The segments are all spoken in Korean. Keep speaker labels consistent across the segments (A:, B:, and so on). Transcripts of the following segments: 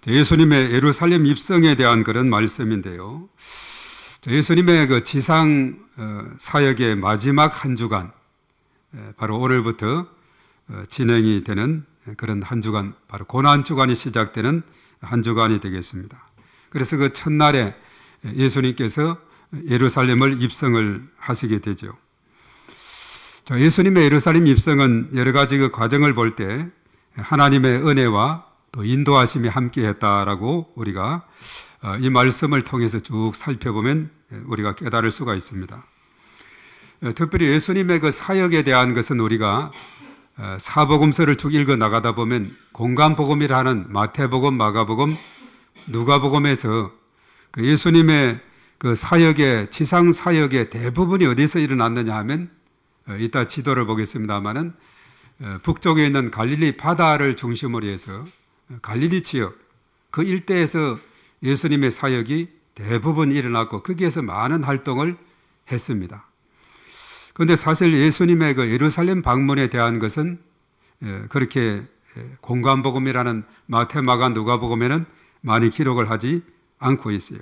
A: 예수님의 예루살렘 입성에 대한 그런 말씀인데요. 예수님의 그 지상 사역의 마지막 한 주간, 바로 오늘부터 진행이 되는 그런 한 주간, 바로 고난 주간이 시작되는 한 주간이 되겠습니다. 그래서 그 첫날에 예수님께서 예루살렘을 입성을 하시게 되죠. 예수님의 예루살렘 입성은 여러 가지 그 과정을 볼 때 하나님의 은혜와 또 인도하심이 함께했다라고 우리가 이 말씀을 통해서 쭉 살펴보면 우리가 깨달을 수가 있습니다. 특별히 예수님의 그 사역에 대한 것은 우리가 사복음서를 쭉 읽어 나가다 보면 공간복음이라는 마태복음, 마가복음, 누가복음에서 그 예수님의 그 사역의 지상 사역의 대부분이 어디서 일어났느냐 하면 이따 지도를 보겠습니다만은 북쪽에 있는 갈릴리 바다를 중심으로 해서 갈릴리 지역 그 일대에서 예수님의 사역이 대부분 일어났고 거기에서 많은 활동을 했습니다. 그런데 사실 예수님의 그 예루살렘 방문에 대한 것은 그렇게 공간복음이라는 마태, 마가, 누가복음에는 많이 기록을 하지 않고 있어요.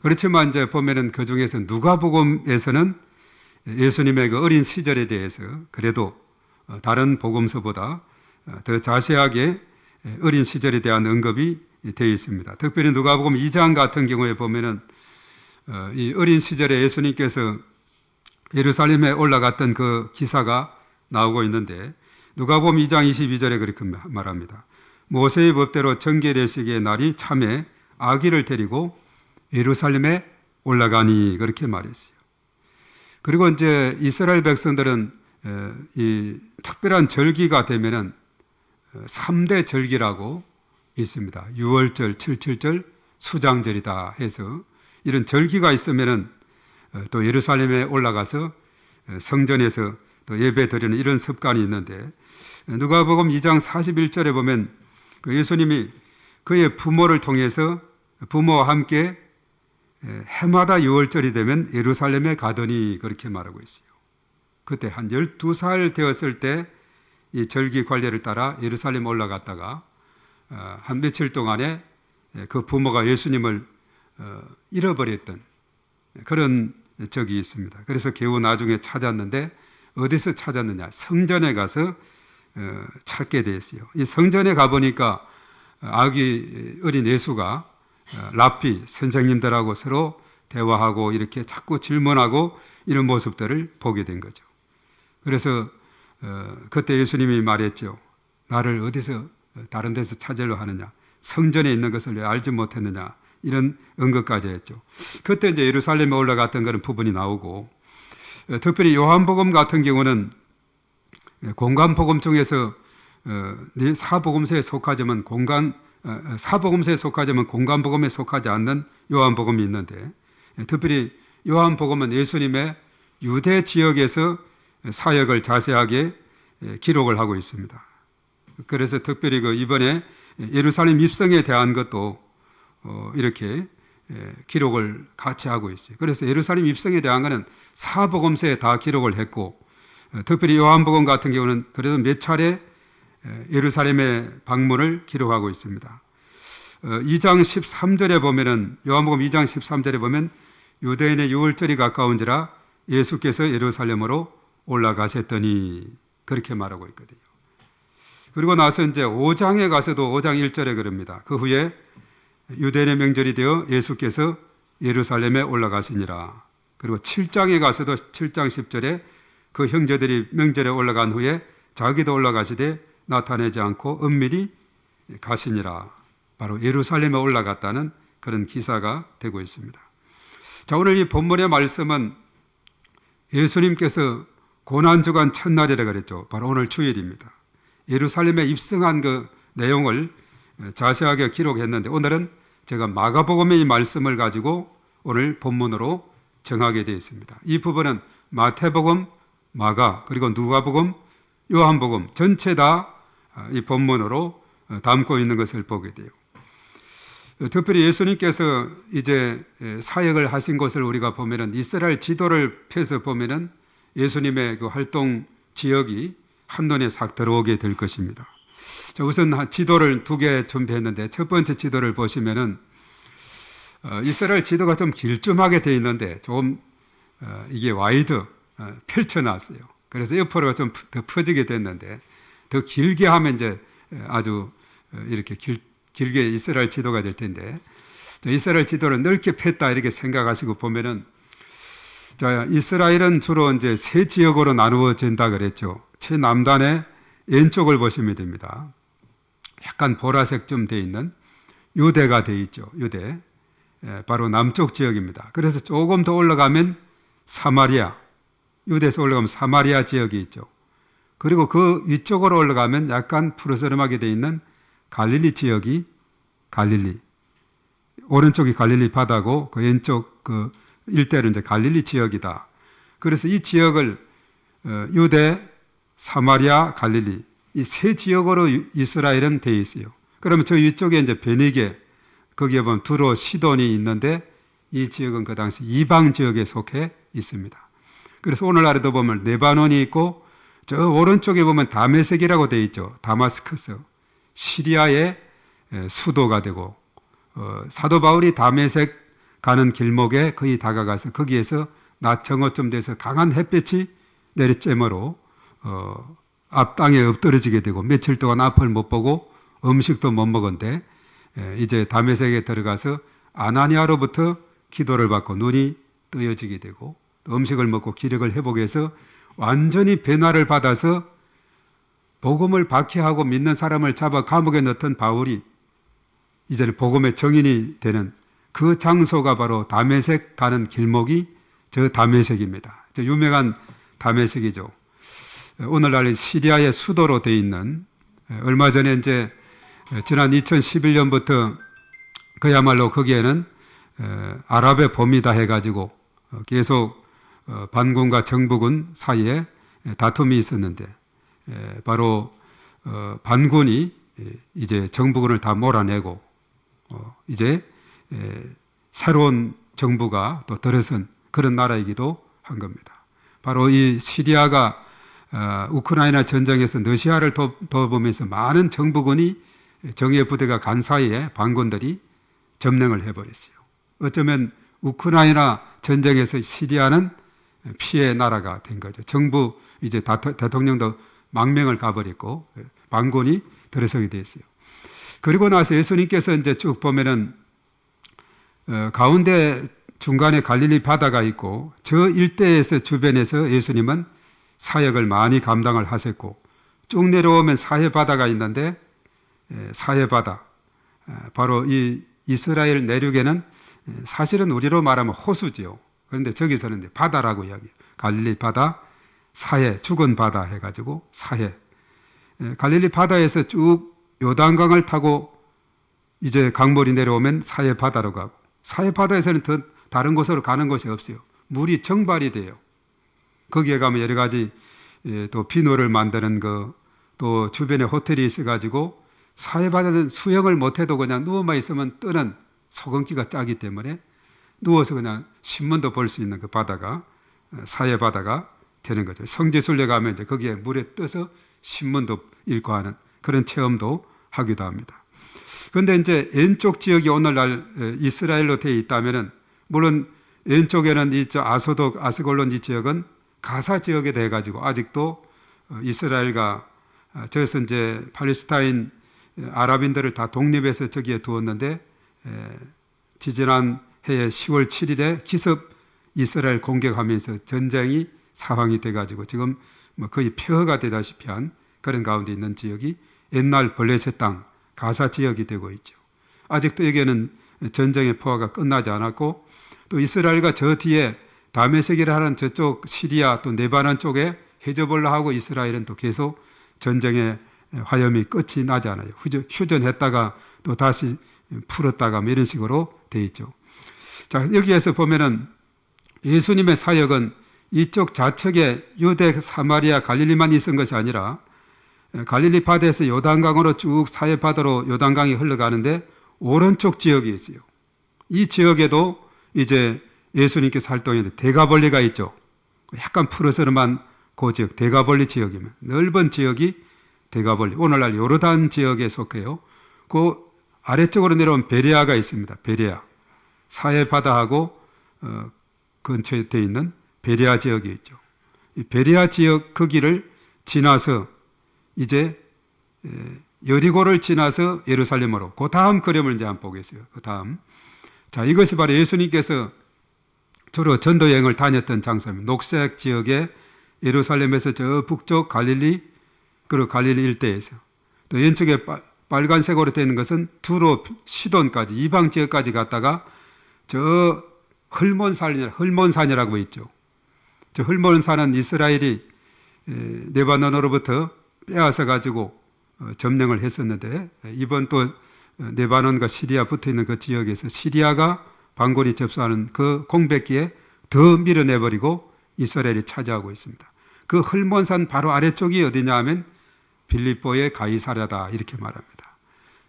A: 그렇지만 이제 보면은 그 중에서 누가복음에서는 예수님의 그 어린 시절에 대해서 그래도 다른 복음서보다 더 자세하게 어린 시절에 대한 언급이 되어 있습니다. 특별히 누가복음 2장 같은 경우에 보면은 이 어린 시절에 예수님께서 예루살렘에 올라갔던 그 기사가 나오고 있는데 누가복음 2장 22절에 그렇게 말합니다. 모세의 법대로 정결례식의 날이 참에 아기를 데리고 예루살렘에 올라가니 그렇게 말했어요. 그리고 이제 이스라엘 백성들은 이 특별한 절기가 되면은 3대 절기라고 있습니다. 6월절, 7.7절, 수장절이다 해서 이런 절기가 있으면은 또 예루살렘에 올라가서 성전에서 또 예배 드리는 이런 습관이 있는데 누가복음 2장 41절에 보면 그 예수님이 그의 부모를 통해서 부모와 함께 해마다 6월절이 되면 예루살렘에 가더니 그렇게 말하고 있어요. 그때 한 12살 되었을 때 이 절기 관례를 따라 예루살렘 올라갔다가 한 며칠 동안에 그 부모가 예수님을 잃어버렸던 그런 적이 있습니다. 그래서 겨우 나중에 찾았는데 어디서 찾았느냐? 성전에 가서 찾게 됐어요. 이 성전에 가보니까 아기 어린 예수가 랍비 선생님들하고 서로 대화하고 이렇게 자꾸 질문하고 이런 모습들을 보게 된 거죠. 그래서 그때 예수님이 말했죠. 나를 어디서 다른 데서 찾으려 하느냐? 성전에 있는 것을 왜 알지 못했느냐? 이런 언급까지 했죠. 그때 이제 예루살렘에 올라갔던 그런 부분이 나오고 특별히 요한복음 같은 경우는 공간복음 중에서 사복음서에 속하지만 사복음서에 속하지만 공간복음에 속하지 않는 요한복음이 있는데 특별히 요한복음은 예수님의 유대 지역에서 사역을 자세하게 기록을 하고 있습니다. 그래서 특별히 그 이번에 예루살렘 입성에 대한 것도 이렇게 기록을 같이 하고 있어요. 그래서 예루살렘 입성에 대한 것은 사복음서에 다 기록을 했고 특별히 요한복음 같은 경우는 그래도 몇 차례 예루살렘의 방문을 기록하고 있습니다. 2장 13절에 보면은 요한복음 2장 13절에 보면 유대인의 유월절이 가까운지라 예수께서 예루살렘으로 올라가셨더니 그렇게 말하고 있거든요. 그리고 나서 이제 5장에 가서도 5장 1절에 그럽니다. 그 후에 유대인의 명절이 되어 예수께서 예루살렘에 올라가시니라. 그리고 7장에 가서도 7장 10절에 그 형제들이 명절에 올라간 후에 자기도 올라가시되 나타내지 않고 은밀히 가시니라. 바로 예루살렘에 올라갔다는 그런 기사가 되고 있습니다. 자, 오늘 이 본문의 말씀은 예수님께서 고난주간 첫날이라 그랬죠. 바로 오늘 주일입니다. 예루살렘에 입성한 그 내용을 자세하게 기록했는데 오늘은 제가 마가복음의 이 말씀을 가지고 오늘 본문으로 정하게 되어 있습니다. 이 부분은 마태복음, 마가, 그리고 누가복음, 요한복음 전체 다 이 본문으로 담고 있는 것을 보게 돼요. 특별히 예수님께서 이제 사역을 하신 것을 우리가 보면은 이스라엘 지도를 펴서 보면은 예수님의 그 활동 지역이 한눈에 싹 들어오게 될 것입니다. 자, 우선 지도를 두 개 준비했는데 첫 번째 지도를 보시면은 이스라엘 지도가 좀 길쭉하게 되어 있는데 조금 이게 와이드 펼쳐놨어요. 그래서 옆으로 좀 더 퍼지게 됐는데 더 길게 하면 이제 아주 이렇게 길게 이스라엘 지도가 될 텐데 이스라엘 지도를 넓게 폈다 이렇게 생각하시고 보면은 자, 이스라엘은 주로 이제 세 지역으로 나누어진다 그랬죠. 최남단의 왼쪽을 보시면 됩니다. 약간 보라색 좀 돼 있는 유대가 돼 있죠. 유대. 바로 남쪽 지역입니다. 그래서 조금 더 올라가면 사마리아, 유대에서 올라가면 사마리아 지역이 있죠. 그리고 그 위쪽으로 올라가면 약간 푸르스름하게 돼 있는 갈릴리 지역이 갈릴리. 오른쪽이 갈릴리 바다고 그 왼쪽 그 일대는 이제 갈릴리 지역이다. 그래서 이 지역을 유대, 사마리아, 갈릴리 이 세 지역으로 이스라엘은 되어 있어요. 그러면 저 위쪽에 이제 베니게 거기에 보면 두로 시돈이 있는데 이 지역은 그 당시 이방 지역에 속해 있습니다. 그래서 오늘날에도 보면 레바논이 있고 저 오른쪽에 보면 다메섹이라고 되어 있죠. 다마스커스. 시리아의 수도가 되고 사도 바울이 다메섹 가는 길목에 거의 다가가서 거기에서 낮 정오쯤 돼서 강한 햇볕이 내리쬐므로 앞 땅에 엎드러지게 되고 며칠 동안 앞을 못 보고 음식도 못 먹었는데 이제 다메섹에 들어가서 아나니아로부터 기도를 받고 눈이 뜨여지게 되고 음식을 먹고 기력을 회복해서 완전히 변화를 받아서 복음을 박해하고 믿는 사람을 잡아 감옥에 넣던 바울이 이제는 복음의 정인이 되는 그 장소가 바로 다메섹 가는 길목이 저 다메섹입니다. 저 유명한 다메섹이죠. 오늘날 시리아의 수도로 되어 있는 얼마 전에 이제 지난 2011년부터 그야말로 거기에는 아랍의 봄이다 해가지고 계속 반군과 정부군 사이에 다툼이 있었는데 바로 반군이 이제 정부군을 다 몰아내고 이제 새로운 정부가 또 들어선 그런 나라이기도 한 겁니다. 바로 이 시리아가 우크라이나 전쟁에서 러시아를 도와보면서 많은 정부군이 정예 부대가 간 사이에 반군들이 점령을 해버렸어요. 어쩌면 우크라이나 전쟁에서 시리아는 피해 나라가 된 거죠. 정부 이제 대통령도 망명을 가버렸고 반군이 들어서게 됐어요. 그리고 나서 예수님께서 이제 쭉 보면은 가운데 중간에 갈릴리 바다가 있고 저 일대에서 주변에서 예수님은 사역을 많이 감당을 하셨고 쭉 내려오면 사해 바다가 있는데 사해 바다 바로 이 이스라엘 내륙에는 사실은 우리로 말하면 호수지요. 그런데 저기서는 바다라고 이야기해요. 갈릴리 바다, 사해, 죽은 바다 해가지고 사해. 갈릴리 바다에서 쭉 요단강을 타고 이제 강물이 내려오면 사해 바다로 가고 사해 바다에서는 더 다른 곳으로 가는 곳이 없어요. 물이 정발이 돼요. 거기에 가면 여러 가지 또 비누를 만드는 거, 또 주변에 호텔이 있어가지고 사해 바다는 수영을 못해도 그냥 누워만 있으면 뜨는 소금기가 짜기 때문에 누워서 그냥 신문도 볼 수 있는 그 바다가 사해 바다가 되는 거죠. 성지순례 가면 이제 거기에 물에 떠서 신문도 읽고 하는 그런 체험도 하기도 합니다. 그런데 이제 왼쪽 지역이 오늘날 이스라엘로 되어 있다면은 물론 왼쪽에는 이 아스골론 이 지역은 가사 지역에 대해 가지고 아직도 이스라엘과 저기서 이제 팔레스타인 아랍인들을 다 독립해서 저기에 두었는데 지지난 해에 10월 7일에 기습 이스라엘 공격하면서 전쟁이 사황이 돼가지고 지금 뭐 거의 폐허가 되다시피 한 그런 가운데 있는 지역이 옛날 블레셋 땅 가사 지역이 되고 있죠. 아직도 여기에는 전쟁의 포화가 끝나지 않았고 또 이스라엘과 저 뒤에 다메섹이라 하는 저쪽 시리아 또 네바논 쪽에 헤즈볼라하고 이스라엘은 또 계속 전쟁의 화염이 끝이 나지 않아요. 휴전했다가 또 다시 풀었다가 뭐 이런 식으로 돼 있죠. 자, 여기에서 보면은 예수님의 사역은 이쪽 좌측에 유대, 사마리아, 갈릴리만 있은 것이 아니라 갈릴리 바다에서 요단강으로 쭉 사해 바다로 요단강이 흘러가는데 오른쪽 지역이 있어요. 이 지역에도 이제 예수님께서 활동했는데 대가볼리가 있죠. 약간 푸르스름한 그 지역, 대가볼리 지역이면 넓은 지역이 대가볼리, 오늘날 요르단 지역에 속해요. 그 아래쪽으로 내려온 베레아가 있습니다. 베레아. 사해 바다하고 근처에 돼 있는 베레아 지역이 있죠. 이 베레아 지역 거기를 지나서 이제 여리고를 지나서 예루살렘으로, 그 다음 그림을 이제 한번 보겠어요. 그 다음. 자, 이것이 바로 예수님께서 주로 전도 여행을 다녔던 장소입니다. 녹색 지역에 예루살렘에서 저 북쪽 갈릴리, 그리고 갈릴리 일대에서, 또 왼쪽에 빨간색으로 되어 있는 것은 두로, 시돈까지, 이방 지역까지 갔다가 저 헐몬산이라고 있죠. 저 헐몬산은 이스라엘이 레바논으로부터 빼앗아 가지고 점령을 했었는데, 이번 또 레바논과 시리아 붙어 있는 그 지역에서 시리아가 반군이 접수하는 그 공백기에 더 밀어내버리고 이스라엘이 차지하고 있습니다. 그 헐몬산 바로 아래쪽이 어디냐 하면 빌립보의 가이사랴다, 이렇게 말합니다.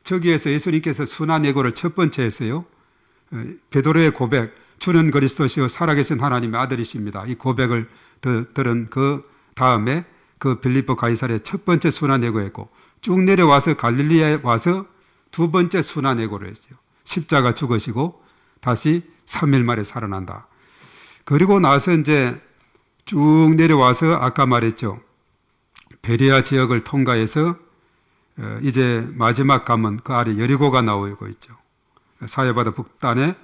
A: 저기에서 예수님께서 순환 예고를 첫 번째 했어요. 베드로의 고백, 주는 그리스도시요 살아계신 하나님의 아들이십니다. 이 고백을 들은 그 다음에 그 빌립보 가이사랴의 첫 번째 순환 예고했고, 쭉 내려와서 갈릴리에 와서 두 번째 순환 예고를 했어요. 십자가 죽으시고 다시 3일 만에 살아난다. 그리고 나서 이제 쭉 내려와서 아까 말했죠. 베레아 지역을 통과해서 이제 마지막 가면 그 아래 여리고가 나오고 있죠. 사해바다 북단에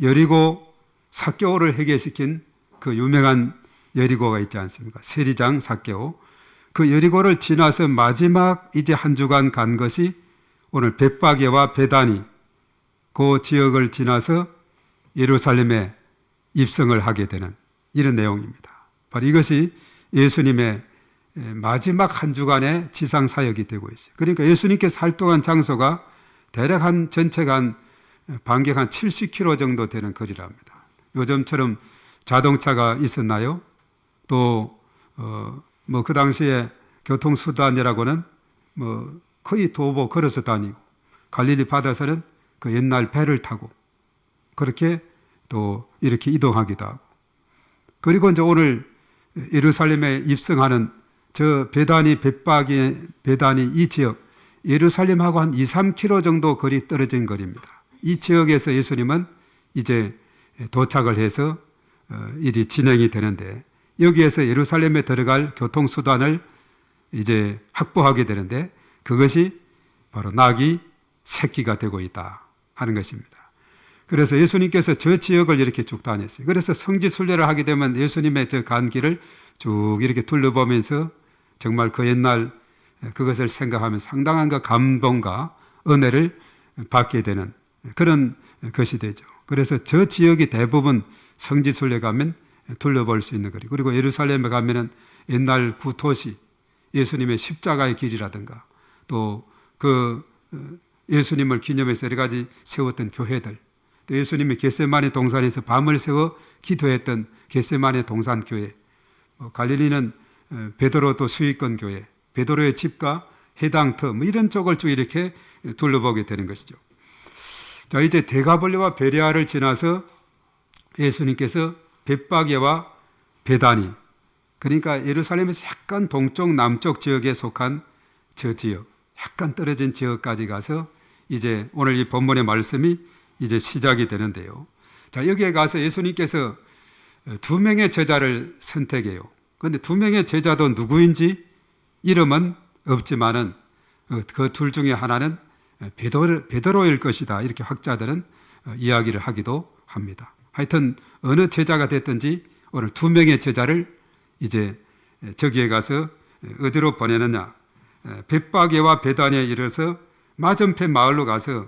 A: 여리고 삭개오를 해결시킨 그 유명한 여리고가 있지 않습니까? 세리장 삭개오. 그 여리고를 지나서 마지막 이제 한 주간 간 것이 오늘 벳바게와 베다니, 그 지역을 지나서 예루살렘에 입성을 하게 되는 이런 내용입니다. 바로 이것이 예수님의 마지막 한 주간의 지상 사역이 되고 있어요. 그러니까 예수님께서 활동한 장소가 대략 한 전체가 한 반경 한 70km 정도 되는 거리랍니다. 요즘처럼 자동차가 있었나요? 또 뭐 그 당시에 교통수단이라고는 뭐 거의 도보 걸어서 다니고, 갈릴리 바다에서는 그 옛날 배를 타고 그렇게 또 이렇게 이동하기도 하고, 그리고 이제 오늘 예루살렘에 입성하는 저 베다니, 벳바게, 베다니 이 지역, 예루살렘하고 한 2, 3km 정도 거리 떨어진 거리입니다. 이 지역에서 예수님은 이제 도착을 해서 일이 진행이 되는데, 여기에서 예루살렘에 들어갈 교통수단을 이제 확보하게 되는데, 그것이 바로 낙이 새끼가 되고 있다 하는 것입니다. 그래서 예수님께서 저 지역을 이렇게 쭉 다녔어요. 그래서 성지순례를 하게 되면 예수님의 저 간 길을 쭉 이렇게 둘러보면서 정말 그 옛날 그것을 생각하면 상당한 그 감동과 은혜를 받게 되는 그런 것이 되죠. 그래서 저 지역이 대부분 성지순례 가면 둘러볼 수 있는 거리. 그리고 예루살렘에 가면은 옛날 구토시, 예수님의 십자가의 길이라든가, 또 그 예수님을 기념해서 여러 가지 세웠던 교회들, 또 예수님이 겟세마네 동산에서 밤을 새워 기도했던 겟세마네 동산 교회, 갈릴리는 베드로 또 수익권 교회, 베드로의 집과 해당터, 뭐 이런 쪽을 쭉 이렇게 둘러보게 되는 것이죠. 자, 이제 대가볼리와 베레아를 지나서 예수님께서 벳바게와 베다니, 그러니까 예루살렘에서 약간 동쪽 남쪽 지역에 속한 저 지역, 약간 떨어진 지역까지 가서 이제 오늘 이 본문의 말씀이 이제 시작이 되는데요. 자, 여기에 가서 예수님께서 두 명의 제자를 선택해요. 그런데 두 명의 제자도 누구인지 이름은 없지만은 그 둘 중에 하나는 베드로일 것이다, 이렇게 학자들은 이야기를 하기도 합니다. 하여튼 어느 제자가 됐든지 오늘 두 명의 제자를 이제 저기에 가서 어디로 보내느냐, 벳바게와 베다니에 이르러서 맞은편 마을로 가서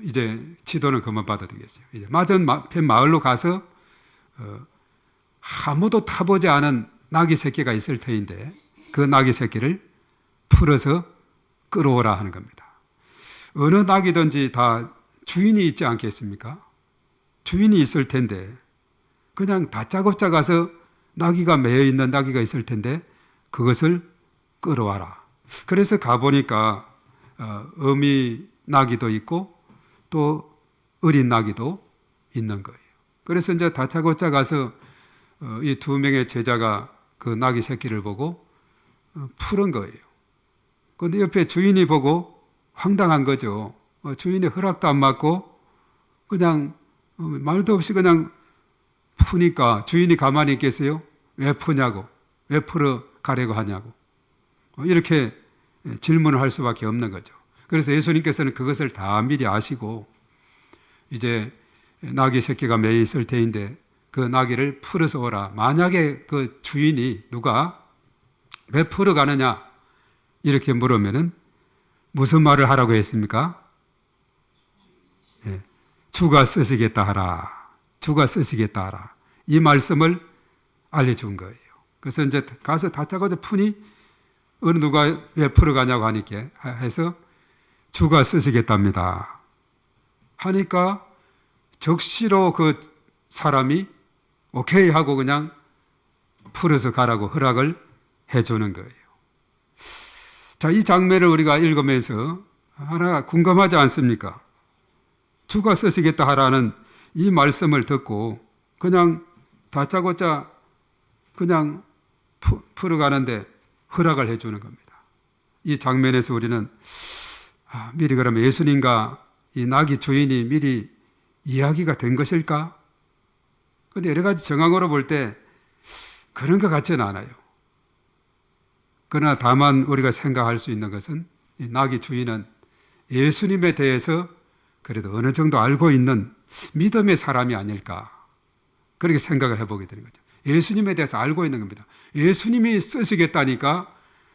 A: 이제 지도는 그만 받아야 되겠어요. 이제 맞은편 마을로 가서 아무도 타보지 않은 나귀 새끼가 있을 터인데 그 나귀 새끼를 풀어서 끌어오라 하는 겁니다. 어느 나귀든지 다 주인이 있지 않겠습니까? 주인이 있을 텐데 그냥 다짜고짜 가서 나귀가 매여 있는 나귀가 있을 텐데 그것을 끌어와라. 그래서 가보니까 어미 나귀도 있고 또 어린 나귀도 있는 거예요. 그래서 이제 다짜고짜 가서 이 두 명의 제자가 그 나귀 새끼를 보고 푸른 거예요. 근데 옆에 주인이 보고 황당한 거죠. 주인의 허락도 안 받고 그냥 말도 없이 그냥 푸니까 주인이 가만히 있겠어요? 왜 푸냐고, 왜 풀어 가려고 하냐고, 이렇게 질문을 할 수밖에 없는 거죠. 그래서 예수님께서는 그것을 다 미리 아시고 이제 나귀 새끼가 매여 있을 때인데 그 나귀를 풀어서 오라. 만약에 그 주인이 누가 왜 풀어 가느냐 이렇게 물으면은 무슨 말을 하라고 했습니까? 주가 쓰시겠다 하라. 주가 쓰시겠다 하라. 이 말씀을 알려준 거예요. 그래서 이제 가서 다짜고짜 푸니 어느 누가 왜 풀어 가냐고 하니까 해서 주가 쓰시겠답니다 하니까 적시로 그 사람이 오케이 하고 그냥 풀어서 가라고 허락을 해주는 거예요. 자, 이 장면을 우리가 읽으면서 하나 궁금하지 않습니까? 주가 쓰시겠다 하라는 이 말씀을 듣고 그냥 다짜고짜 그냥 풀어가는데 허락을 해주는 겁니다. 이 장면에서 우리는 미리 그러면 예수님과 이 나귀 주인이 미리 이야기가 된 것일까? 그런데 여러 가지 정황으로 볼 때 그런 것 같지는 않아요. 그러나 다만 우리가 생각할 수 있는 것은 이 나귀 주인은 예수님에 대해서 그래도 어느 정도 알고 있는 믿음의 사람이 아닐까, 그렇게 생각을 해보게 되는 거죠. 예수님에 대해서 알고 있는 겁니다. 예수님이 쓰시겠다니까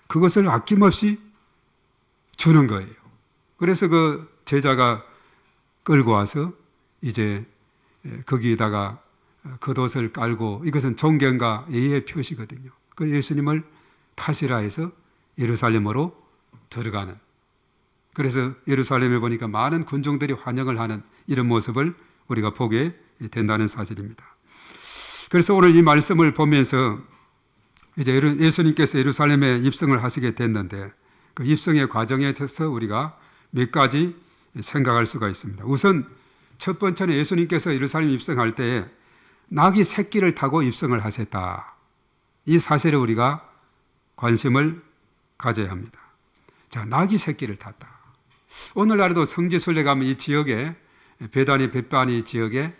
A: 그것을 아낌없이 주는 거예요. 그래서 그 제자가 끌고 와서 이제 거기에다가 겉옷을 깔고, 이것은 존경과 예의의 표시거든요. 그 예수님을 타시라 해서 예루살렘으로 들어가는, 그래서 예루살렘에 보니까 많은 군중들이 환영을 하는 이런 모습을 우리가 보게 된다는 사실입니다. 그래서 오늘 이 말씀을 보면서 이제 예수님께서 예루살렘에 입성을 하시게 됐는데 그 입성의 과정에 대해서 우리가 몇 가지 생각할 수가 있습니다. 우선 첫 번째는 예수님께서 예루살렘 입성할 때 나귀 새끼를 타고 입성을 하셨다. 이 사실에 우리가 관심을 가져야 합니다. 자, 나귀 새끼를 탔다. 오늘날에도 성지순례 가면 이 지역에, 베다니 벳바니 지역에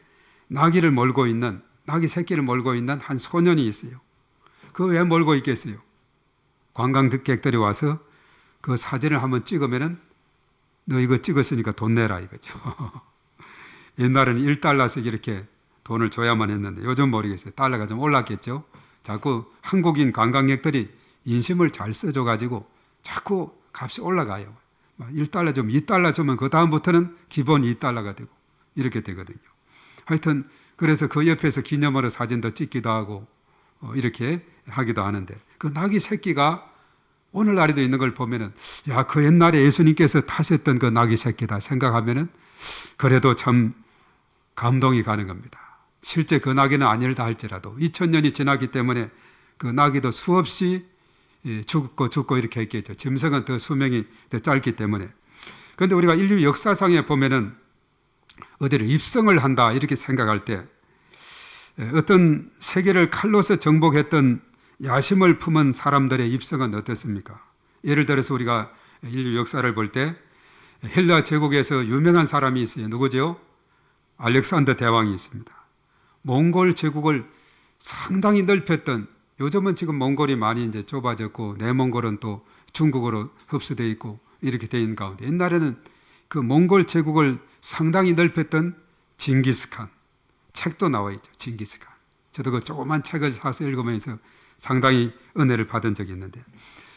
A: 나귀를 몰고 있는, 나귀 새끼를 몰고 있는 한 소년이 있어요. 그 왜 몰고 있겠어요? 관광객들이 와서 그 사진을 한번 찍으면은 너 이거 찍었으니까 돈 내라 이거죠. 옛날에는 1달러씩 이렇게 돈을 줘야만 했는데 요즘 모르겠어요. 달러가 좀 올랐겠죠. 자꾸 한국인 관광객들이 인심을 잘 써줘가지고 자꾸 값이 올라가요. 1달러 좀 2달러 주면 그 다음부터는 기본 2달러가 되고 이렇게 되거든요. 하여튼 그래서 그 옆에서 기념으로 사진도 찍기도 하고 이렇게 하기도 하는데 그 나귀 새끼가 오늘날에도 있는 걸 보면은 야, 그 옛날에 예수님께서 타셨던 그 나귀 새끼다 생각하면은 그래도 참 감동이 가는 겁니다. 실제 그 나귀는 아니라 할지라도 2000년이 지나기 때문에 그 나귀도 수없이 죽고 이렇게 했겠죠. 짐승은 더 수명이 더 짧기 때문에. 그런데 우리가 인류 역사상에 보면은 어디를 입성을 한다 이렇게 생각할 때 어떤 세계를 칼로서 정복했던 야심을 품은 사람들의 입성은 어떻습니까? 예를 들어서 우리가 인류 역사를 볼 때 헬라 제국에서 유명한 사람이 있어요. 누구죠? 알렉산더 대왕이 있습니다. 몽골 제국을 상당히 넓혔던, 요즘은 지금 몽골이 많이 이제 좁아졌고 내몽골은 또 중국으로 흡수되어 있고 이렇게 되어 있는 가운데 옛날에는 그 몽골 제국을 상당히 넓혔던 징기스칸, 책도 나와 있죠. 징기스칸. 저도 그 조그만 책을 사서 읽으면서 상당히 은혜를 받은 적이 있는데,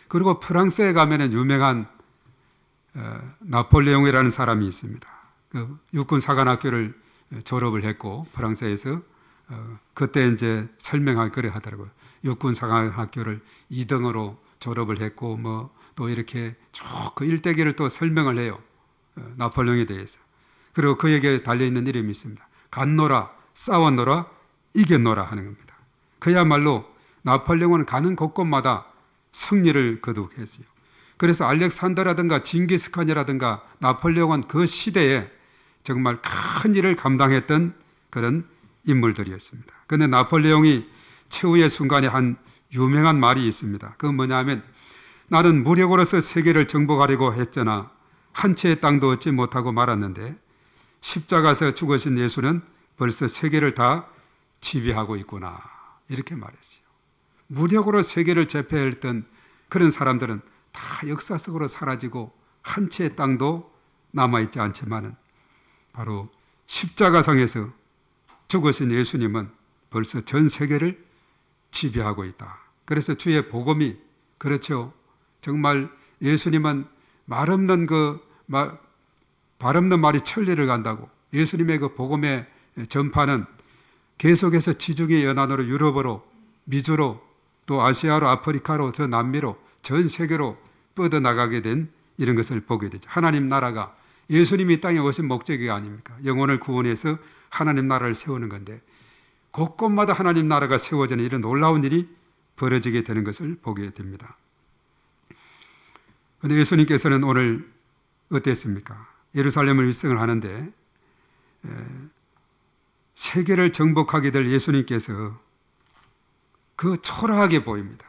A: 그리고 프랑스에 가면은 유명한 나폴레옹이라는 사람이 있습니다. 그 육군 사관학교를 졸업을 했고 프랑스에서 그때 이제 설명하기 그래 하더라고요. 육군 사관학교를 2등으로 졸업을 했고 뭐 또 이렇게 쭉 그 일대기를 또 설명을 해요. 나폴레옹에 대해서. 그리고 그에게 달려있는 이름이 있습니다. 갔노라, 싸웠노라, 이겼노라 하는 겁니다. 그야말로 나폴레옹은 가는 곳곳마다 승리를 거두었어요. 그래서 알렉산더라든가 징기스칸이라든가 나폴레옹은 그 시대에 정말 큰 일을 감당했던 그런 인물들이었습니다. 그런데 나폴레옹이 최후의 순간에 한 유명한 말이 있습니다. 그건 뭐냐면 나는 무력으로서 세계를 정복하려고 했잖아. 한 채의 땅도 얻지 못하고 말았는데 십자가에서 죽으신 예수는 벌써 세계를 다 지배하고 있구나. 이렇게 말했어요. 무력으로 세계를 제패했던 그런 사람들은 다 역사 속으로 사라지고 한 채의 땅도 남아있지 않지만은 바로 십자가상에서 죽으신 예수님은 벌써 전 세계를 지배하고 있다. 그래서 주의 복음이 그렇죠. 정말 예수님은 말 없는 말이 천리를 간다고. 예수님의 그 복음의 전파는 계속해서 지중해 연안으로 유럽으로 미주로 또 아시아로 아프리카로 저 남미로 전 세계로 뻗어나가게 된 이런 것을 보게 되죠. 하나님 나라가 예수님이 이 땅에 오신 목적이 아닙니까? 영혼을 구원해서 하나님 나라를 세우는 건데 곳곳마다 하나님 나라가 세워지는 이런 놀라운 일이 벌어지게 되는 것을 보게 됩니다. 그런데 예수님께서는 오늘 어땠습니까? 예루살렘을 입성을 하는데 세계를 정복하게 될 예수님께서 그 초라하게 보입니다.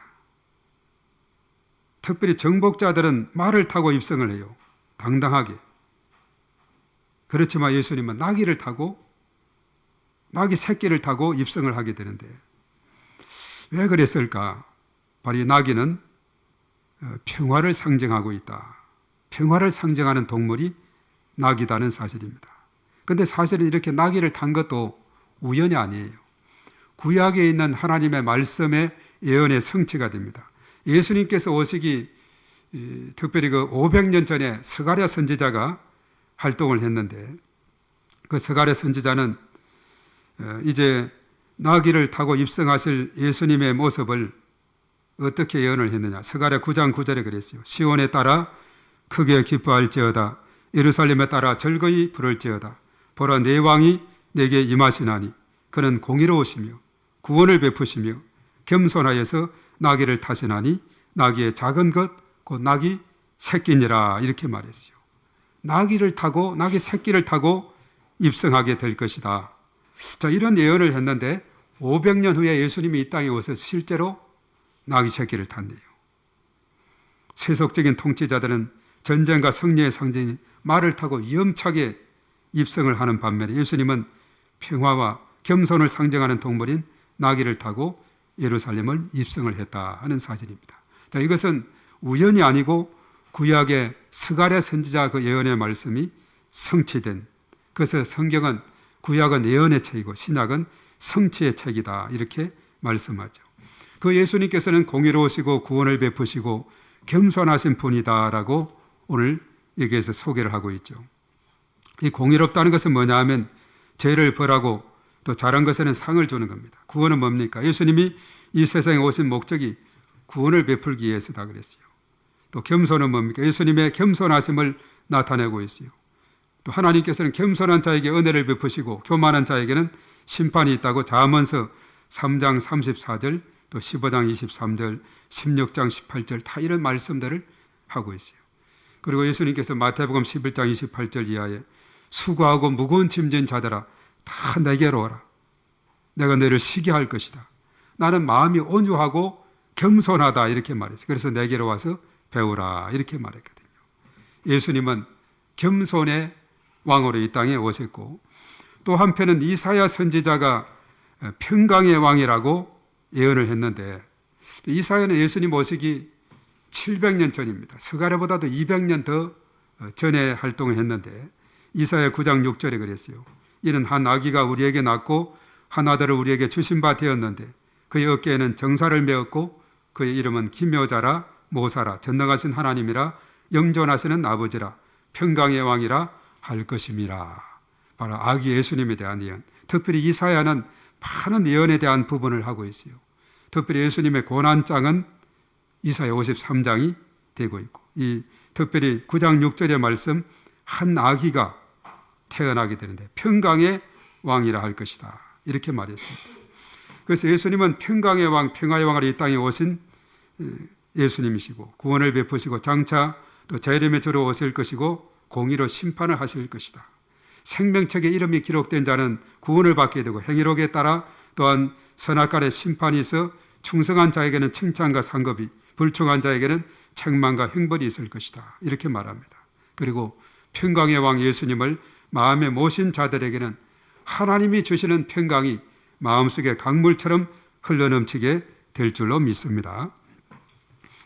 A: 특별히 정복자들은 말을 타고 입성을 해요. 당당하게. 그렇지만 예수님은 나귀를 타고 나귀 새끼를 타고 입성을 하게 되는데 왜 그랬을까? 바로 이 나귀는 평화를 상징하고 있다. 평화를 상징하는 동물이 나귀다는 사실입니다. 그런데 사실은 이렇게 나귀를 탄 것도 우연이 아니에요. 구약에 있는 하나님의 말씀의 예언의 성취가 됩니다. 예수님께서 오시기 특별히 그 500년 전에 스가랴 선지자가 활동을 했는데 그 스가랴 선지자는 이제 나귀를 타고 입성하실 예수님의 모습을 어떻게 예언을 했느냐. 스가랴 9장 9절에 그랬어요. 시온에 따라 크게 기뻐할지어다. 예루살렘에 따라 즐거이 부를지어다. 보라 내 왕이 내게 임하시나니 그는 공의로우시며 구원을 베푸시며 겸손하여서 나귀를 타시나니 나귀의 작은 것 곧 나귀 새끼니라 이렇게 말했어요. 나귀를 타고 나귀 새끼를 타고 입성하게 될 것이다. 자, 이런 예언을 했는데 500년 후에 예수님이 이 땅에 오셔서 실제로 나귀 새끼를 탔네요. 세속적인 통치자들은 전쟁과 승리의 상징인 말을 타고 위험차게 입성을 하는 반면에 예수님은 평화와 겸손을 상징하는 동물인 나귀를 타고 예루살렘을 입성을 했다 하는 사실입니다. 자, 이것은 우연이 아니고 구약의 스가랴 선지자 그 예언의 말씀이 성취된, 그래서 성경은 구약은 예언의 책이고 신약은 성취의 책이다 이렇게 말씀하죠. 그 예수님께서는 공의로우시고 구원을 베푸시고 겸손하신 분이다라고 오늘 여기에서 소개를 하고 있죠. 이 공의롭다는 것은 뭐냐 하면 죄를 벌하고 또 잘한 것에는 상을 주는 겁니다. 구원은 뭡니까? 예수님이 이 세상에 오신 목적이 구원을 베풀기 위해서다 그랬어요. 또 겸손은 뭡니까? 예수님의 겸손하심을 나타내고 있어요. 또 하나님께서는 겸손한 자에게 은혜를 베푸시고 교만한 자에게는 심판이 있다고 잠언서 3장 34절 또 15장 23절 16장 18절 다 이런 말씀들을 하고 있어요. 그리고 예수님께서 마태복음 11장 28절 이하에 수고하고 무거운 짐진 자들아 다 내게로 오라. 내가 너를 쉬게 할 것이다. 나는 마음이 온유하고 겸손하다 이렇게 말했어요. 그래서 내게로 와서 배우라 이렇게 말했거든요. 예수님은 겸손의 왕으로 이 땅에 오셨고 또 한편은 이사야 선지자가 평강의 왕이라고 예언을 했는데 이사야는 예수님 오시기 700년 전입니다. 스가랴보다도 200년 더 전에 활동을 했는데 이사야 9장 6절에 그랬어요. 이는 한 아기가 우리에게 낳고 한 아들을 우리에게 주신 바 되었는데 그의 어깨에는 정사를 메었고 그의 이름은 기묘자라 모사라 전능하신 하나님이라 영존하시는 아버지라 평강의 왕이라 할 것임이라. 바로 아기 예수님에 대한 예언. 특별히 이사야는 많은 예언에 대한 부분을 하고 있어요. 특별히 예수님의 고난장은 이사야 53장이 되고 있고 이 특별히 9장 6절의 말씀 한 아기가 태어나게 되는데 평강의 왕이라 할 것이다 이렇게 말했습니다. 그래서 예수님은 평강의 왕, 평화의 왕으로 이 땅에 오신 예수님이시고 구원을 베푸시고 장차 또 재림의 주로 오실 것이고 공의로 심판을 하실 것이다. 생명책에 이름이 기록된 자는 구원을 받게 되고 행위록에 따라 또한 선악간의 심판이 있어 충성한 자에게는 칭찬과 상급이 불충한 자에게는 책망과 형벌이 있을 것이다. 이렇게 말합니다. 그리고 평강의 왕 예수님을 마음에 모신 자들에게는 하나님이 주시는 평강이 마음속에 강물처럼 흘러넘치게 될 줄로 믿습니다.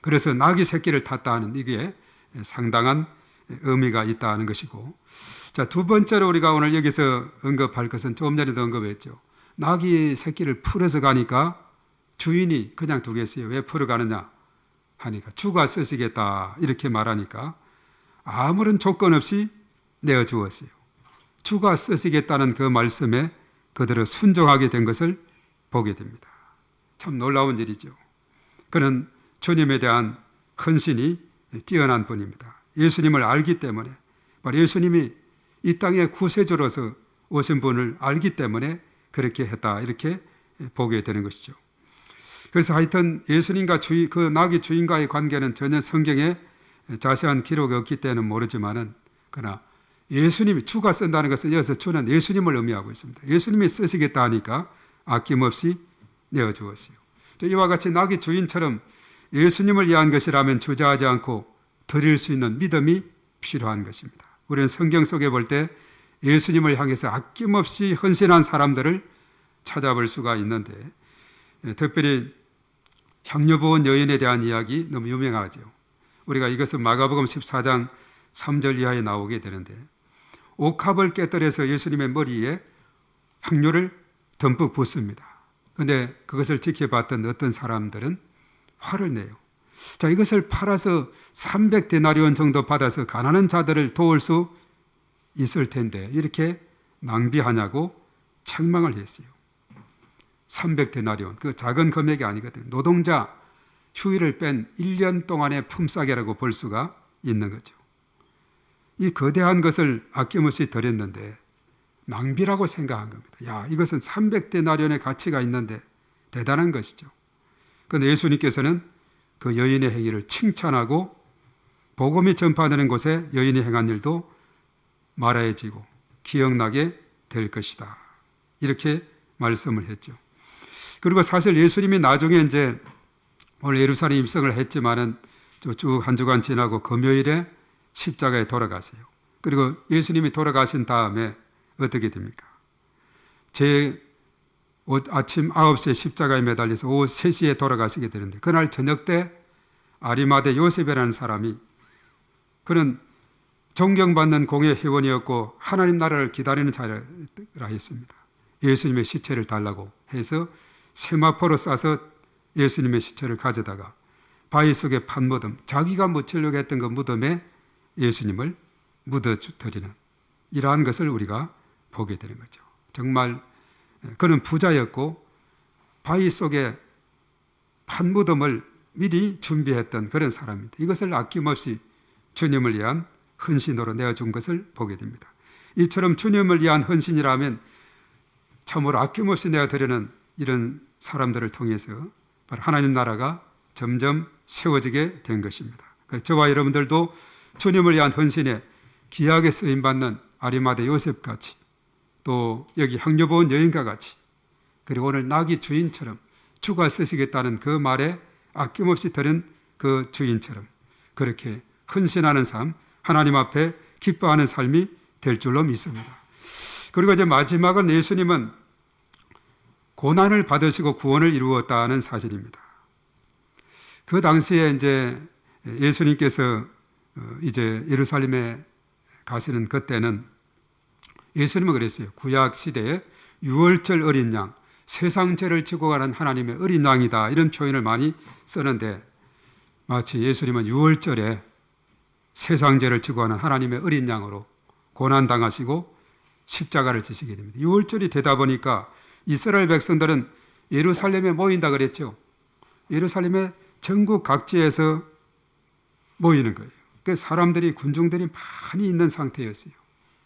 A: 그래서 낙이 새끼를 탔다 하는 이게 상당한 의미가 있다는 것이고, 자, 두 번째로 우리가 오늘 여기서 언급할 것은 조금 전에도 언급했죠. 낙이 새끼를 풀어서 가니까 주인이 그냥 두겠어요. 왜 풀어가느냐 하니까 주가 쓰시겠다 이렇게 말하니까 아무런 조건 없이 내어주었어요. 주가 쓰시겠다는 그 말씀에 그대로 순종하게 된 것을 보게 됩니다. 참 놀라운 일이죠. 그는 주님에 대한 헌신이 뛰어난 분입니다. 예수님을 알기 때문에, 바로 예수님이 이 땅의 구세주로서 오신 분을 알기 때문에 그렇게 했다 이렇게 보게 되는 것이죠. 그래서 하여튼 예수님과 그 낙이 주인과의 관계는 전혀 성경에 자세한 기록이 없기 때문에 모르지만은, 그러나 예수님이 주가 쓴다는 것은 여기서 주는 예수님을 의미하고 있습니다. 예수님이 쓰시겠다 하니까 아낌없이 내어주었어요. 이와 같이 낙이 주인처럼 예수님을 위한 것이라면 주저하지 않고 드릴 수 있는 믿음이 필요한 것입니다. 우리는 성경 속에 볼 때 예수님을 향해서 아낌없이 헌신한 사람들을 찾아볼 수가 있는데, 특별히 향유 부은 여인에 대한 이야기 너무 유명하죠. 우리가 이것은 마가복음 14장 3절 이하에 나오게 되는데, 옥합을 깨뜨려서 예수님의 머리에 향유를 듬뿍 붓습니다. 그런데 그것을 지켜봤던 어떤 사람들은 화를 내요. 자, 이것을 팔아서 300데나리온 정도 받아서 가난한 자들을 도울 수 있을 텐데 이렇게 낭비하냐고 책망을 했어요. 300데나리온, 그 작은 금액이 아니거든요. 노동자 휴일을 뺀 1년 동안의 품삯이라고 볼 수가 있는 거죠. 이 거대한 것을 아낌없이 드렸는데 낭비라고 생각한 겁니다. 야, 이것은 300데나리온의 가치가 있는데 대단한 것이죠. 그런데 예수님께서는 그 여인의 행위를 칭찬하고 복음이 전파되는 곳에 여인이 행한 일도 말하여지고 기억나게 될 것이다. 이렇게 말씀을 했죠. 그리고 사실 예수님이 나중에 이제 오늘 예루살렘 입성을 했지만은 쭉 한 주간 지나고 금요일에 십자가에 돌아가세요. 그리고 예수님이 돌아가신 다음에 어떻게 됩니까? 아침 9시에 십자가에 매달려서 오후 3시에 돌아가시게 되는데, 그날 저녁 때 아리마대 요셉이라는 사람이, 그는 존경받는 공예 회원이었고 하나님 나라를 기다리는 자라 했습니다. 예수님의 시체를 달라고 해서 세마포로 싸서 예수님의 시체를 가져다가 바위 속에 판 무덤, 자기가 묻히려고 했던 그 무덤에 예수님을 묻어드리는 이러한 것을 우리가 보게 되는 거죠. 정말 그는 부자였고 바위 속에 판 무덤을 미리 준비했던 그런 사람입니다. 이것을 아낌없이 주님을 위한 헌신으로 내어준 것을 보게 됩니다. 이처럼 주님을 위한 헌신이라면 참으로 아낌없이 내어드리는 이런 사람들을 통해서 바로 하나님 나라가 점점 세워지게 된 것입니다. 저와 여러분들도 주님을 위한 헌신에 귀하게 쓰임받는 아리마대 요셉같이, 또 여기 향유 부은 여인과 같이, 그리고 오늘 낙이 주인처럼 주가 쓰시겠다는 그 말에 아낌없이 들은 그 주인처럼 그렇게 헌신하는 삶, 하나님 앞에 기뻐하는 삶이 될 줄로 믿습니다. 그리고 이제 마지막은 예수님은 고난을 받으시고 구원을 이루었다는 사실입니다. 그 당시에 이제 예수님께서 이제 예루살렘에 가시는 그때는 예수님은 그랬어요. 구약 시대에 유월절 어린 양, 세상 죄를 지고 가는 하나님의 어린 양이다, 이런 표현을 많이 쓰는데, 마치 예수님은 유월절에 세상 죄를 지고 가는 하나님의 어린 양으로 고난당하시고 십자가를 지시게 됩니다. 유월절이 되다 보니까 이스라엘 백성들은 예루살렘에 모인다 그랬죠. 예루살렘의 전국 각지에서 모이는 거예요. 그 사람들이, 군중들이 많이 있는 상태였어요.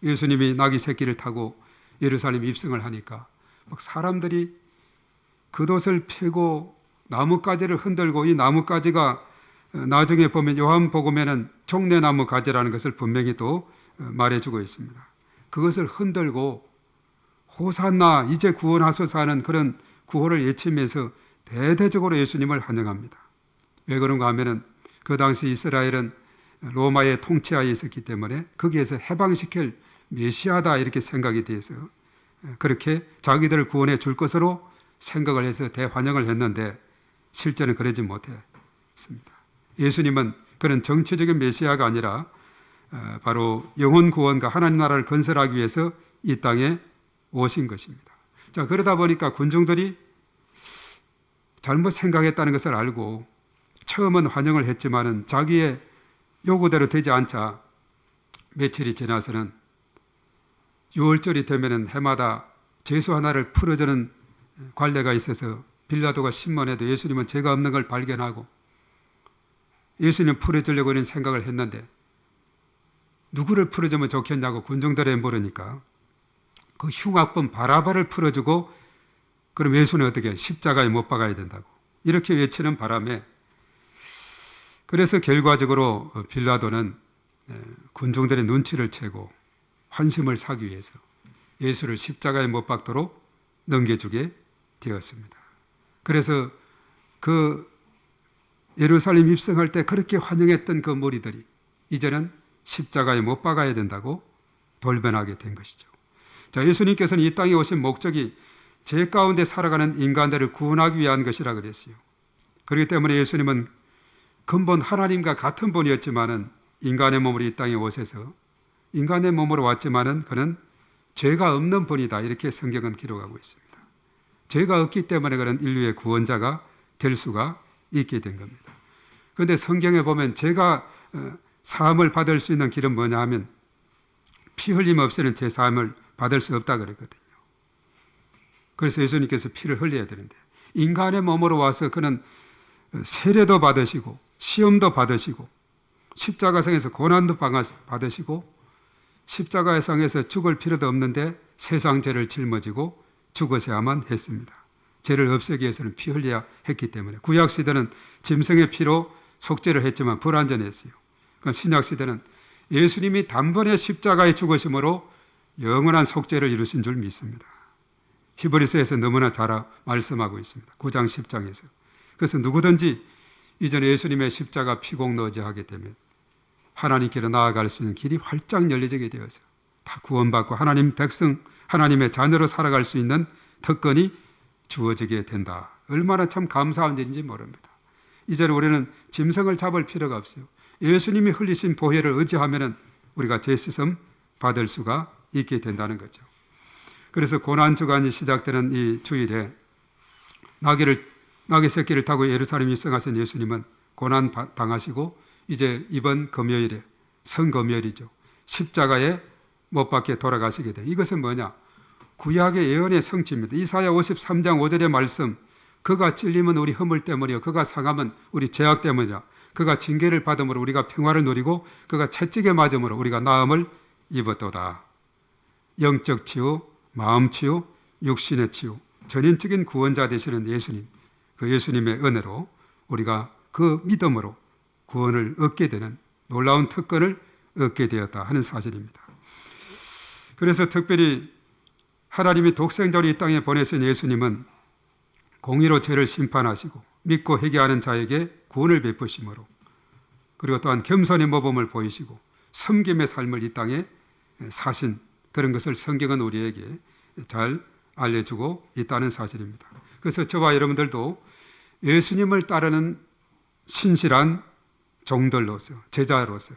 A: 예수님이 나귀 새끼를 타고 예루살렘 입성을 하니까 막 사람들이 겉옷을 펴고 나뭇가지를 흔들고, 이 나뭇가지가 나중에 보면 요한복음에는 종려나무 가지라는 것을 분명히 또 말해주고 있습니다. 그것을 흔들고 호산나 이제 구원하소서 하는 그런 구호를 외치면서 대대적으로 예수님을 환영합니다. 왜 그런가 하면은 그 당시 이스라엘은 로마의 통치하에 있었기 때문에 거기에서 해방시킬 메시아다 이렇게 생각이 돼서 그렇게 자기들을 구원해 줄 것으로 생각을 해서 대환영을 했는데 실제는 그러지 못했습니다. 예수님은 그런 정치적인 메시아가 아니라 바로 영혼 구원과 하나님 나라를 건설하기 위해서 이 땅에 오신 것입니다. 자, 그러다 보니까 군중들이 잘못 생각했다는 것을 알고 처음은 환영을 했지만은 자기의 요구대로 되지 않자 며칠이 지나서는 6월절이 되면은 해마다 죄수 하나를 풀어주는 관례가 있어서 빌라도가 신문해도 예수님은 죄가 없는 걸 발견하고 예수님 풀어주려고 하는 생각을 했는데 누구를 풀어주면 좋겠냐고 군중들에 물으니까 그 흉악범 바라바를 풀어주고 그럼 예수는 어떻게 십자가에 못 박아야 된다고 이렇게 외치는 바람에 그래서 결과적으로 빌라도는 군중들의 눈치를 채고 환심을 사기 위해서 예수를 십자가에 못 박도록 넘겨주게 되었습니다. 그래서 그 예루살렘 입성할 때 그렇게 환영했던 그 무리들이 이제는 십자가에 못 박아야 된다고 돌변하게 된 것이죠. 자, 예수님께서는 이 땅에 오신 목적이 죄 가운데 살아가는 인간들을 구원하기 위한 것이라 그랬어요. 그렇기 때문에 예수님은 근본 하나님과 같은 분이었지만은 인간의 몸으로 이 땅에 오셔서 인간의 몸으로 왔지만은 그는 죄가 없는 분이다 이렇게 성경은 기록하고 있습니다. 죄가 없기 때문에 그런 인류의 구원자가 될 수가 있게 된 겁니다. 그런데 성경에 보면 죄가 사함을 받을 수 있는 길은 뭐냐 하면 피 흘림 없이는 죄 사함을 받을 수 없다 그랬거든요. 그래서 예수님께서 피를 흘려야 되는데 인간의 몸으로 와서 그는 세례도 받으시고 시험도 받으시고 십자가상에서 고난도 받으시고 십자가상에서 죽을 필요도 없는데 세상 죄를 짊어지고 죽으셔야만 했습니다. 죄를 없애기 위해서는 피 흘려야 했기 때문에 구약시대는 짐승의 피로 속죄를 했지만 불완전했어요. 그러니까 신약시대는 예수님이 단번에 십자가에 죽으심으로 영원한 속죄를 이루신 줄 믿습니다. 히브리서에서 너무나 잘 말씀하고 있습니다. 9장 10장에서. 그래서 누구든지 이전에 예수님의 십자가 피공노제하게 되면 하나님께로 나아갈 수 있는 길이 활짝 열려지게 되어서 다 구원받고 하나님 백성, 하나님의 자녀로 살아갈 수 있는 특권이 주어지게 된다. 얼마나 참 감사한 일인지 모릅니다. 이제는 우리는 짐승을 잡을 필요가 없어요. 예수님이 흘리신 보혈을 의지하면 우리가 죄시험 받을 수가 있게 된다는 거죠. 그래서 고난주간이 시작되는 이 주일에 나귀 새끼를 타고 예루살렘 입성하신 예수님은 고난 당하시고 이제 이번 금요일에 성금요일이죠. 십자가에 못 박혀 돌아가시게 돼. 이것은 뭐냐? 구약의 예언의 성취입니다. 이사야 53장 5절의 말씀, 그가 찔림은 우리 허물 때문이요 그가 상함은 우리 죄악 때문이라. 그가 징계를 받음으로 우리가 평화를 누리고 그가 채찍에 맞음으로 우리가 나음을 입었도다. 영적 치유, 마음 치유, 육신의 치유, 전인적인 구원자 되시는 예수님, 그 예수님의 은혜로 우리가 그 믿음으로 구원을 얻게 되는 놀라운 특권을 얻게 되었다 하는 사실입니다. 그래서 특별히 하나님이 독생자로 이 땅에 보내신 예수님은 공의로 죄를 심판하시고 믿고 회개하는 자에게 구원을 베푸심으로 그리고 또한 겸손의 모범을 보이시고 섬김의 삶을 이 땅에 사신 그런 것을 성경은 우리에게 잘 알려주고 있다는 사실입니다. 그래서 저와 여러분들도 예수님을 따르는 신실한 종들로서 제자로서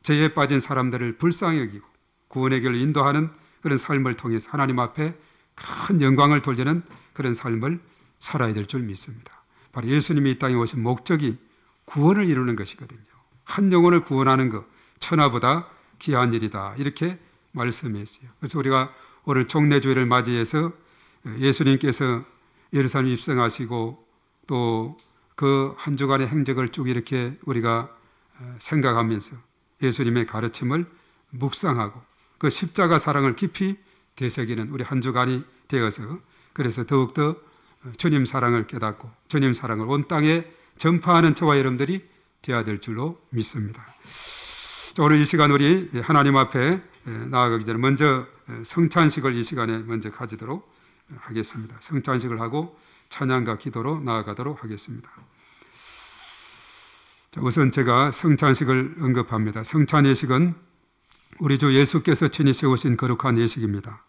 A: 죄에 빠진 사람들을 불쌍히 여기고 구원의 길을 인도하는 그런 삶을 통해서 하나님 앞에 큰 영광을 돌리는 그런 삶을 살아야 될 줄 믿습니다. 바로 예수님이 이 땅에 오신 목적이 구원을 이루는 것이거든요. 한 영혼을 구원하는 것 천하보다 귀한 일이다 이렇게 말씀했어요. 그래서 우리가 오늘 종례주일을 맞이해서 예수님께서 예루살렘 입성하시고 또 그 한 주간의 행적을 쭉 이렇게 우리가 생각하면서 예수님의 가르침을 묵상하고 그 십자가 사랑을 깊이 되새기는 우리 한 주간이 되어서 그래서 더욱더 주님 사랑을 깨닫고 주님 사랑을 온 땅에 전파하는 저와 여러분들이 되어야 될 줄로 믿습니다. 오늘 이 시간 우리 하나님 앞에 나아가기 전에 먼저 성찬식을 이 시간에 먼저 가지도록 하겠습니다. 성찬식을 하고 찬양과 기도로 나아가도록 하겠습니다. 자, 우선 제가 성찬식을 언급합니다. 성찬예식은 우리 주 예수께서 친히 세우신 거룩한 예식입니다.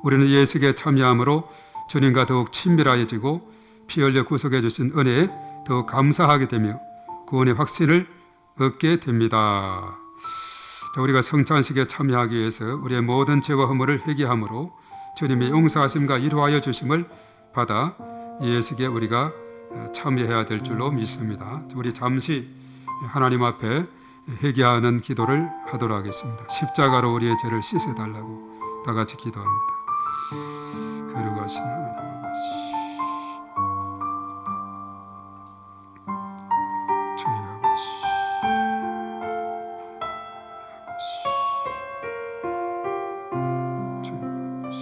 A: 우리는 예식에 참여함으로 주님과 더욱 친밀해지고 피 흘려 구속해 주신 은혜에 더욱 감사하게 되며 구원의 확신을 얻게 됩니다. 자, 우리가 성찬식에 참여하기 위해서 우리의 모든 죄와 허물을 회개함으로 주님의 용서하심과 이루하여 주심을 받아 이 예식에 우리가 참여해야 될 줄로 믿습니다. 우리 잠시 하나님 앞에 회개하는 기도를 하도록 하겠습니다. 십자가로 우리의 죄를 씻어달라고 다 같이 기도합니다. 거룩하신 하나님 아버지, 주의 아버지, 주의 아버지,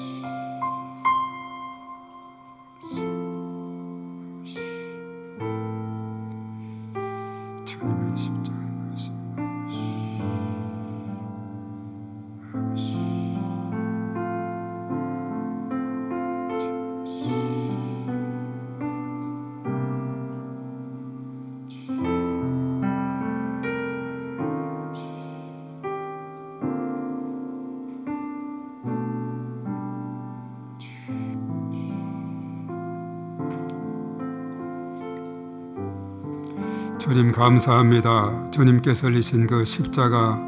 A: 주님의 십자가 주님 감사합니다. 주님께서 흘리신 그 십자가,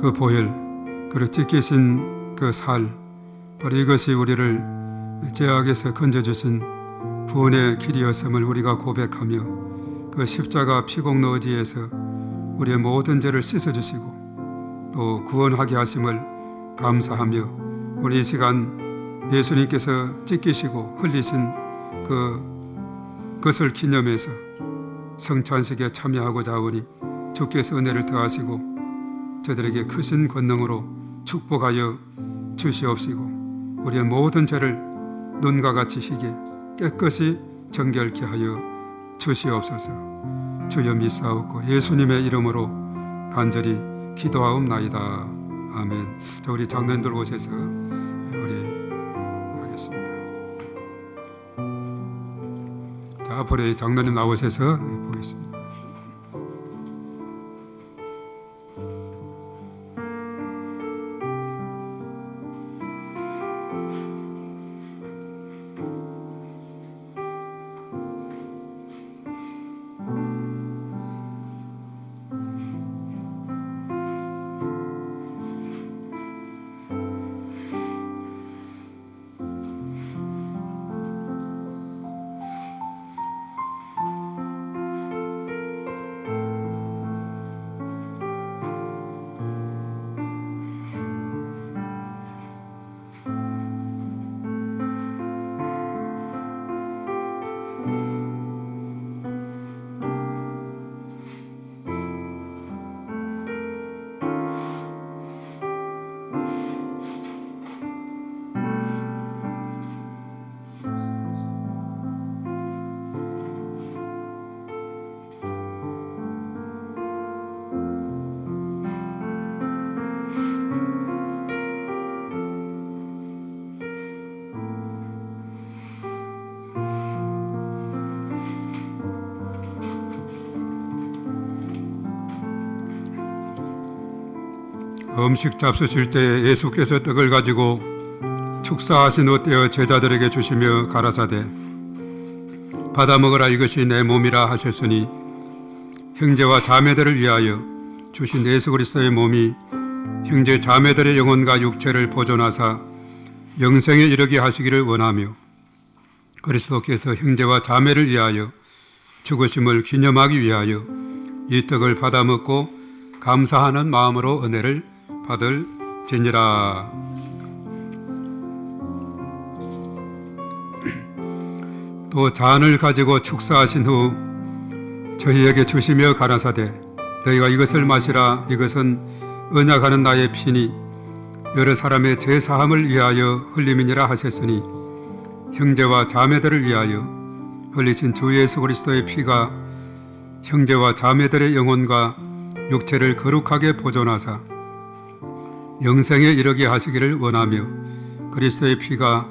A: 그 보혈, 그리고 찢기신 그 살, 바로 이것이 우리를 죄악에서 건져주신 구원의 길이었음을 우리가 고백하며 그 십자가 피공로 의지에서 우리의 모든 죄를 씻어주시고 또 구원하게 하심을 감사하며 우리 이 시간 예수님께서 찢기시고 흘리신 그것을 기념해서 성찬식에 참여하고자 하오니 주께서 은혜를 더하시고 저들에게 크신 권능으로 축복하여 주시옵시고 우리의 모든 죄를 눈과 같이 희게 깨끗이 정결케 하여 주시옵소서. 주여 믿사옵고 예수님의 이름으로 간절히 기도하옵나이다. 아멘. 자, 우리 장로님들 오셔서 우리 하겠습니다. 자, 앞으로 이 장로님 나오셔서 보겠습니다. 음식 잡수실 때 예수께서 떡을 가지고 축사하신 후 떼어 제자들에게 주시며 가라사대 받아 먹으라 이것이 내 몸이라 하셨으니 형제와 자매들을 위하여 주신 예수 그리스도의 몸이 형제 자매들의 영혼과 육체를 보존하사 영생에 이르게 하시기를 원하며 그리스도께서 형제와 자매를 위하여 죽으심을 기념하기 위하여 이 떡을 받아 먹고 감사하는 마음으로 은혜를 받을지니라. 또 잔을 가지고 축사하신 후 저희에게 주시며 가라사대 너희가 이것을 마시라 이것은 언약하는 나의 피니 여러 사람의 죄 사함을 위하여 흘림이니라 하셨으니 형제와 자매들을 위하여 흘리신 주 예수 그리스도의 피가 형제와 자매들의 영혼과 육체를 거룩하게 보존하사 영생에 이르게 하시기를 원하며 그리스도의 피가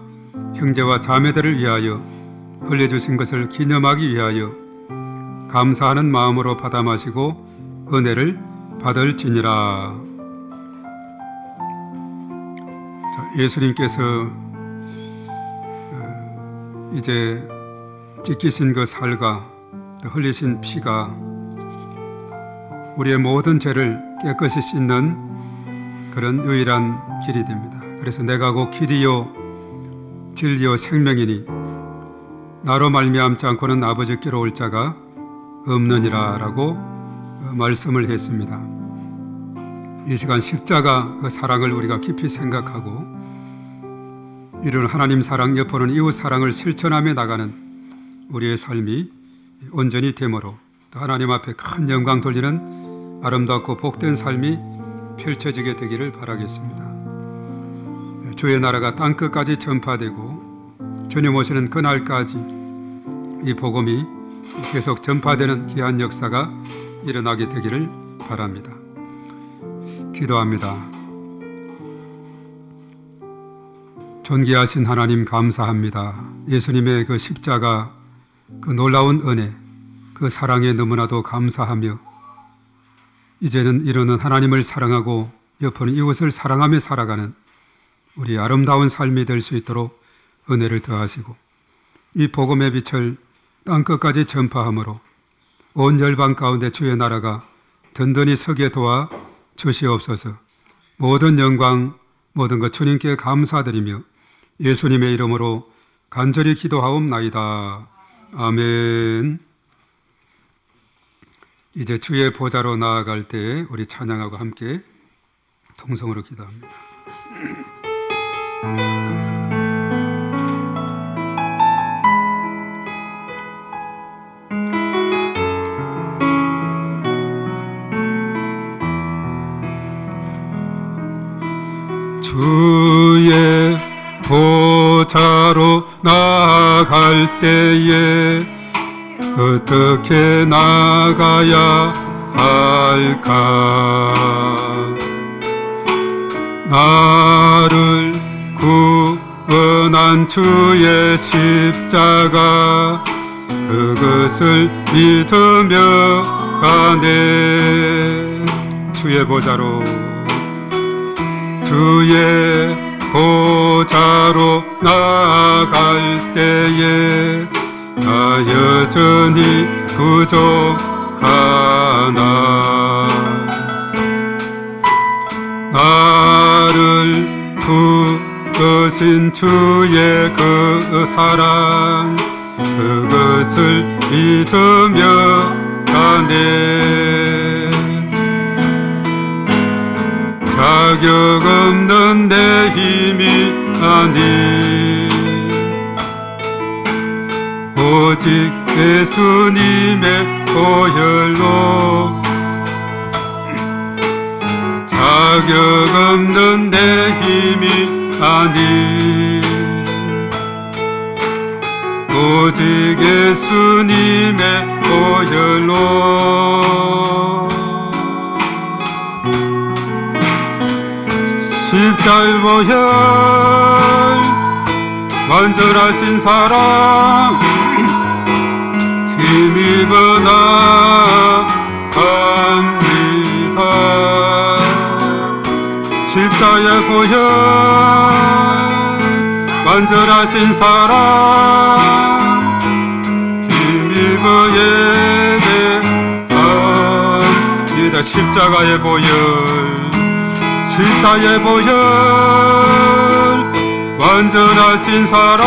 A: 형제와 자매들을 위하여 흘려주신 것을 기념하기 위하여 감사하는 마음으로 받아 마시고 은혜를 받을지니라. 자, 예수님께서 이제 찢기신 그 살과 흘리신 피가 우리의 모든 죄를 깨끗이 씻는 그런 유일한 길이 됩니다. 그래서 내가 곧 길이요 진리요 생명이니 나로 말미암지 않고는 아버지께로 올 자가 없느니라 라고 말씀을 했습니다. 이 시간 십자가 그 사랑을 우리가 깊이 생각하고 이런 하나님 사랑 옆으로는 이웃 사랑을 실천하며 나가는 우리의 삶이 온전히 됨으로 또 하나님 앞에 큰 영광 돌리는 아름답고 복된 삶이 펼쳐지게 되기를 바라겠습니다. 주의 나라가 땅끝까지 전파되고 주님 오시는 그날까지 이 복음이 계속 전파되는 귀한 역사가 일어나게 되기를 바랍니다. 기도합니다. 존귀하신 하나님 감사합니다. 예수님의 그 십자가, 그 놀라운 은혜, 그 사랑에 너무나도 감사하며 이제는 이루는 하나님을 사랑하고 옆으로는 이웃을 사랑하며 살아가는 우리 아름다운 삶이 될 수 있도록 은혜를 더하시고 이 복음의 빛을 땅끝까지 전파함으로 온 열방 가운데 주의 나라가 든든히 서게 도와 주시옵소서. 모든 영광, 모든 것 주님께 감사드리며 예수님의 이름으로 간절히 기도하옵나이다. 아멘. 이제 주의 보좌로 나아갈 때 우리 찬양하고 함께 통성으로 기도합니다. 주의 보좌로 나아갈 때에 어떻게 나가야 할까? 나를 구원한 주의 십자가 그것을 믿으며 가네. 주의 보좌로 주의 보좌로 나아갈 때에 나 여전히 부족하나. 나를 부으신 주의 그 사랑 그것을 믿으며 가네. 자격 없는 내 힘이 아니 오직 예수님의 보혈로 자격 없는 내 힘이 아니 오직 예수님의 보혈로 십자의 보혈 완전하신 사랑 힘입어 나갑니다. 십자의 보혈 완전하신 사랑 힘입어 예배합니다. 십자가의 보혈 십자의 보혈 완전하신 사랑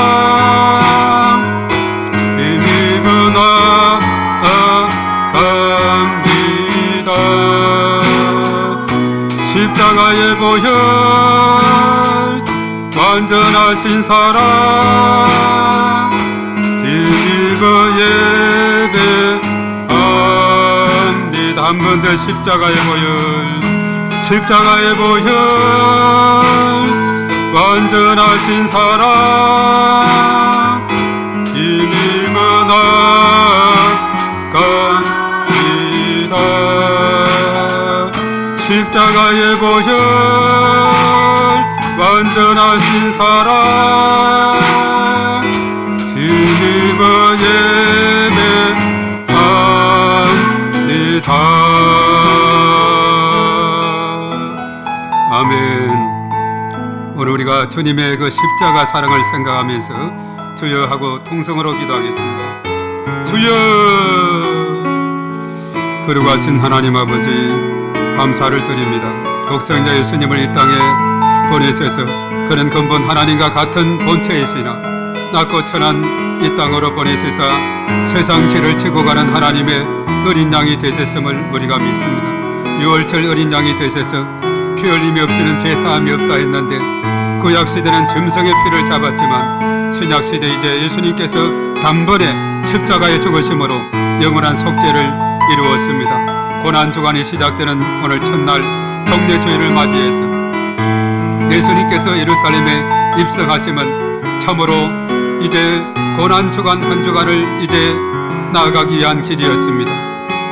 A: 힘입어 나아갑니다. 십자가의 보혈 완전하신 사랑 힘입어 예배합니다. 한 번 더 십자가의 보혈 십자가의 보혈 완전하신 사랑 힘입어 나갑니다. 십자가의 보혈 완전하신 사랑 힘입어 예배합니다. 우리가 주님의 그 십자가 사랑을 생각하면서 주여 하고 통성으로 기도하겠습니다. 주여! 거룩하신 하나님 아버지, 감사를 드립니다. 독생자 예수님을 이 땅에 보내셔서 그는 근본 하나님과 같은 본체이시나 낮고 천한 이 땅으로 보내셔서 세상 죄를 지고 가는 하나님의 어린 양이 되셨음을 우리가 믿습니다. 유월절 어린 양이 되셔서 피 흘림이 없이는 죄사함이 없다 했는데 구약시대는 짐승의 피를 잡았지만 신약시대 이제 예수님께서 단번에 십자가에 죽으심으로 영원한 속죄를 이루었습니다. 고난주간이 시작되는 오늘 첫날 정례주일을 맞이해서 예수님께서 예루살렘에 입성하심은 참으로 이제 고난주간 한 주간을 이제 나아가기 위한 길이었습니다.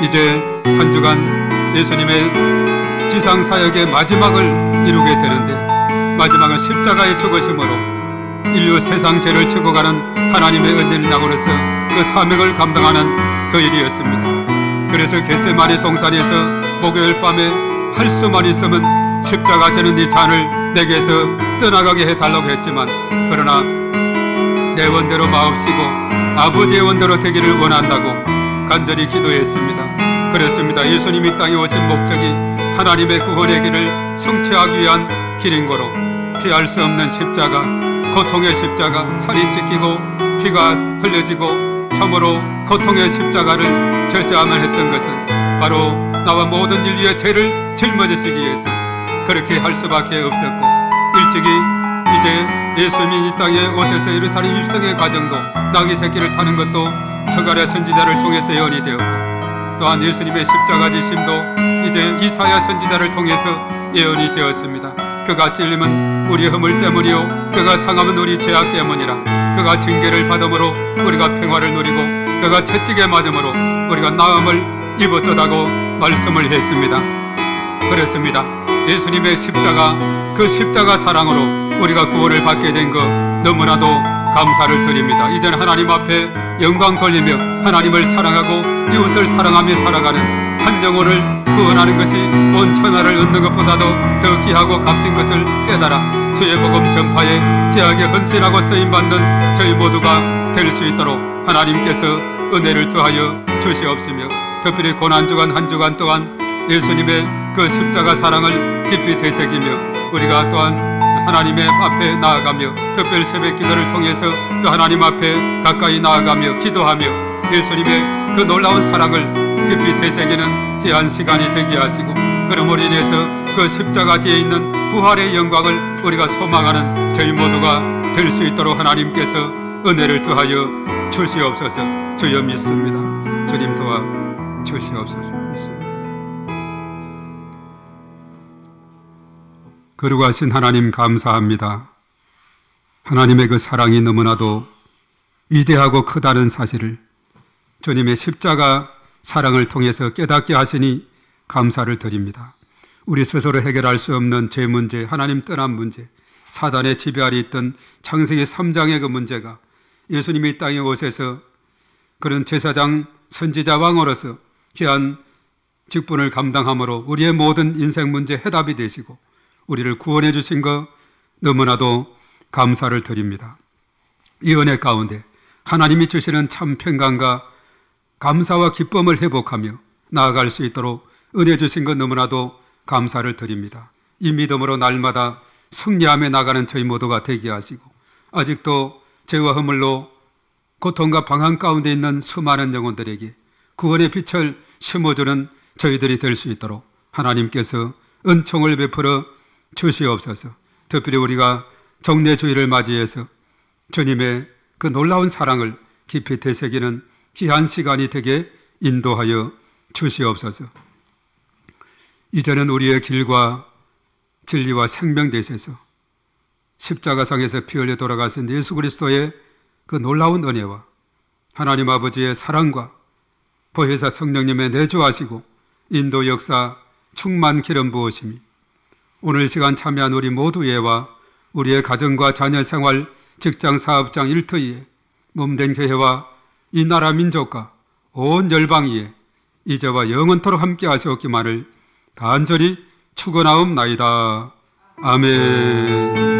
A: 이제 한 주간 예수님의 지상사역의 마지막을 이루게 되는데 마지막은 십자가의 죽으심으로 인류 세상 죄를 지고 가는 하나님의 은혜를 나고로서 그 사명을 감당하는 그 일이었습니다. 그래서 겟세마네 동산에서 목요일 밤에 할 수만 있으면 십자가 지는 이 잔을 내게서 떠나가게 해달라고 했지만 그러나 내 원대로 마옵시고 아버지의 원대로 되기를 원한다고 간절히 기도했습니다. 그렇습니다. 예수님이 땅에 오신 목적이 하나님의 구원의 길을 성취하기 위한 길인 거로 피할 수 없는 십자가, 고통의 십자가, 살이 찢기고 피가 흘려지고 참으로 고통의 십자가를 제시하면 했던 것은 바로 나와 모든 인류의 죄를 짊어지시기 위해서 그렇게 할 수밖에 없었고 일찍이 이제 예수님이 이 땅에 오셔서 예루살렘 입성의 과정도 나귀 새끼를 타는 것도 스가랴 선지자를 통해서 예언이 되었고 또한 예수님의 십자가 지심도 이제 이사야 선지자를 통해서 예언이 되었습니다. 그가 찔림은 우리 허물 때문이요 그가 상함은 우리 죄악 때문이라. 그가 징계를 받음으로 우리가 평화를 누리고 그가 채찍에 맞음으로 우리가 나음을 입었다고 말씀을 했습니다. 그렇습니다. 예수님의 십자가, 그 십자가 사랑으로 우리가 구원을 받게 된 것 너무나도 감사를 드립니다. 이제는 하나님 앞에 영광 돌리며 하나님을 사랑하고 이웃을 사랑하며 살아가는 한 영혼을 구원하는 것이 온 천하를 얻는 것보다도 더 귀하고 값진 것을 깨달아 주의 복음 전파에 귀하게 헌신하고 쓰임받는 저희 모두가 될 수 있도록 하나님께서 은혜를 더하여 주시옵시며 특별히 고난주간 한 주간 동안 예수님의 그 십자가 사랑을 깊이 되새기며 우리가 또한 하나님의 앞에 나아가며 특별 새벽 기도를 통해서 또 하나님 앞에 가까이 나아가며 기도하며 예수님의 그 놀라운 사랑을 깊이 되새기는 귀한 시간이 되게 하시고 그러므로 인해서 그 십자가 뒤에 있는 부활의 영광을 우리가 소망하는 저희 모두가 될 수 있도록 하나님께서 은혜를 더하여 주시옵소서. 주여 믿습니다. 주님 도와 주시옵소서. 믿습니다. 거룩하신 하나님 감사합니다. 하나님의 그 사랑이 너무나도 위대하고 크다는 사실을 주님의 십자가 사랑을 통해서 깨닫게 하시니 감사를 드립니다. 우리 스스로 해결할 수 없는 죄 문제, 하나님 떠난 문제, 사단의 지배 아래 있던 창세기 3장의 그 문제가 예수님이 이 땅에 오셔서 그런 제사장, 선지자, 왕으로서 귀한 직분을 감당함으로 우리의 모든 인생 문제 해답이 되시고 우리를 구원해 주신 것 너무나도 감사를 드립니다. 이 은혜 가운데 하나님이 주시는 참 평강과 감사와 기쁨을 회복하며 나아갈 수 있도록 은혜 주신 것 너무나도 감사를 드립니다. 이 믿음으로 날마다 승리하며 나가는 저희 모두가 되게 하시고 아직도 죄와 허물로 고통과 방황 가운데 있는 수많은 영혼들에게 구원의 빛을 심어주는 저희들이 될 수 있도록 하나님께서 은총을 베풀어 주시옵소서. 특별히 우리가 정례주일을 맞이해서 주님의 그 놀라운 사랑을 깊이 되새기는 귀한 시간이 되게 인도하여 주시옵소서. 이제는 우리의 길과 진리와 생명 되셔서 십자가상에서 피 흘려 돌아가신 예수 그리스도의 그 놀라운 은혜와 하나님 아버지의 사랑과 보혜사 성령님의 내주하시고 인도 역사 충만 기름 부으심이 오늘 시간 참여한 우리 모두에와 우리의 가정과 자녀 생활, 직장, 사업장, 일터위에 몸된 교회와 이 나라 민족과 온 열방 위에 이제와 영원토록 함께 하시옵기만을 간절히 축원하옵나이다. 아멘.